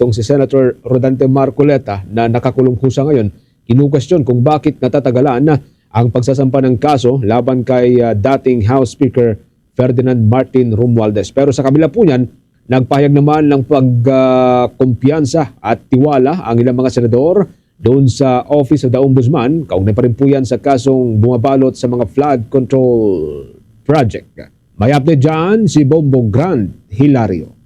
itong si Senator Rodante Marcoleta na nakakulong sa ngayon, kinukwestiyon kung bakit natatagalan na ang pagsasampa ng kaso laban kay dating House Speaker Ferdinand Martin Romualdez. Pero sa kabila po niyan, nagpahayag naman ng pagkumpiyansa at tiwala ang ilang mga senador doon sa Office of the Ombudsman. Kaugnay pa rin po yan sa kasong bumabalot sa mga flood control project. May update dyan si Bombo Grand Hilario.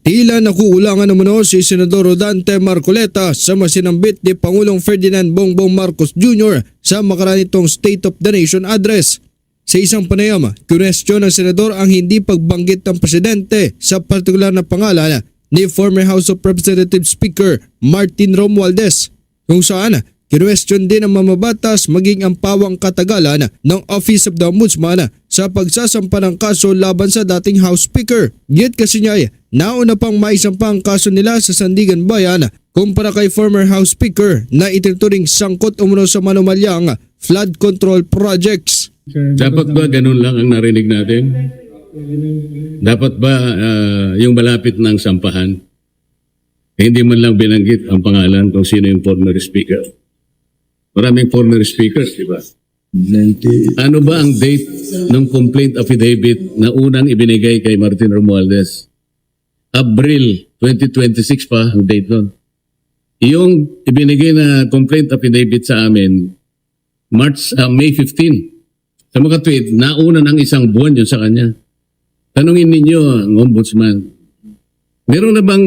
Tila nakuulangan naman si Senador Rodante Marcoleta sa masinambit ni Pangulong Ferdinand Bongbong Marcos Jr. sa makaranitong State of the Nation address. Sa isang panayam, kinwestiyon ng senador ang hindi pagbanggit ng presidente sa partikular na pangalan ni former House of Representatives Speaker Martin Romualdez, kung saan kinwestiyon din ang mamabatas maging ang pawang katagalan ng Office of the Ombudsman sa pagsasampa ng kaso laban sa dating House Speaker. Git kasi niya nauna pang maisampa ang kaso nila sa Sandigan Bayan kumpara kay former House Speaker na itinuturing sangkot umano sa manumalyang flood control projects. Dapat ba ganun lang ang narinig natin? Dapat ba yung malapit ng sampahan, hindi man lang binanggit ang pangalan kung sino yung former speaker? Maraming former speakers, di ba? Ano ba ang date ng complaint affidavit na unang ibinigay kay Martin Romualdez? Abril 2026 pa ang date nun. Yung ibinigay na complaint affidavit sa amin, May 15. Sa mga tweet, nauna ng isang buwan yun sa kanya. Tanungin ninyo ang ombudsman, meron na bang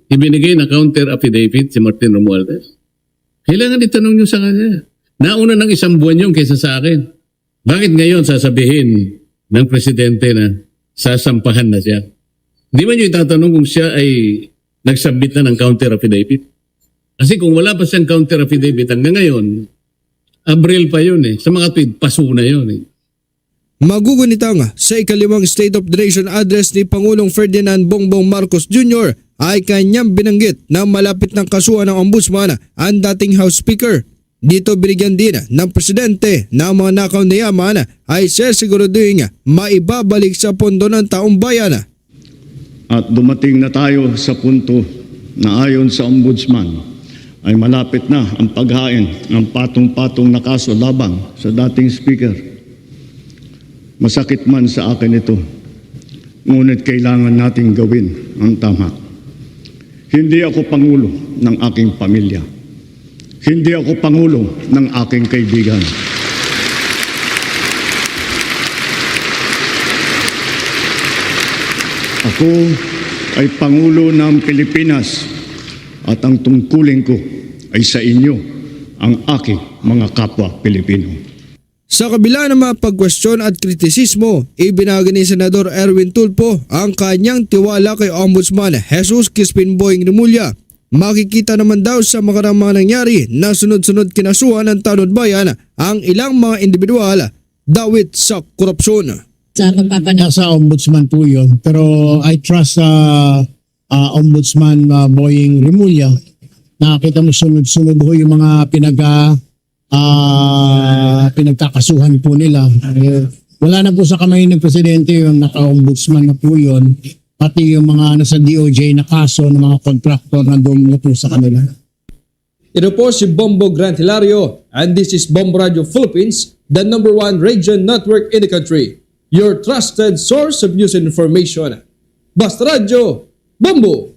ibinigay na counter affidavit si Martin Romualdez? Kailangan itanong nyo sa kanya. Nauna ng isang buwan yun kaysa sa akin. Bakit ngayon sasabihin ng presidente na sasampahan na siya? Di ba nyo itatanong kung siya ay nagsubmit na ng counter affidavit? Kasi kung wala pa siyang counter affidavit hanggang ngayon, Abril pa yun Sa mga tweet, paso na yun Magugunita nga sa ikalimang State of the Nation address ni Pangulong Ferdinand Bongbong Marcos Jr. ay kanyang binanggit na malapit ng kasuhan ng Ombudsman ang dating House Speaker. Dito binigyan din ng presidente na mga nakaw na yaman ay sisiguraduhin maibabalik sa pondo ng taong bayan. At dumating na tayo sa punto na ayon sa Ombudsman ay malapit na ang paghain ng patong-patong na kaso laban sa dating speaker. Masakit man sa akin ito, ngunit kailangan nating gawin ang tama. Hindi ako pangulo ng aking pamilya. Hindi ako pangulo ng aking kaibigan. Ako ay pangulo ng Pilipinas at ang tungkulin ko ay sa inyo, ang aking mga kapwa Pilipino. Sa kabila ng mga pagkwestiyon at kritisismo, ibinahagi ni Senador Erwin Tulfo ang kanyang tiwala kay Ombudsman Jesus Crispin Boying Remulla. Makikita naman daw sa mga nangyari na sunod-sunod kinasuhan ng Tanod Bayan ang ilang mga individual dawit sa korupsyon. Sa Ombudsman po yun, pero I trust Ombudsman Boying Remulla. Nakakita mo sunod-sunod ho yung mga pinagkakasuhan po nila. Wala na po sa kamay ng presidente yung naka-ombudsman na po yun. Pati yung mga nasa DOJ na kaso ng mga contractor na doon na po sa kanila. Ito po si Bombo Grand Hilario and this is Bombo Radio Philippines, the #1 radio network in the country. Your trusted source of news and information. Basta Radio, Bombo!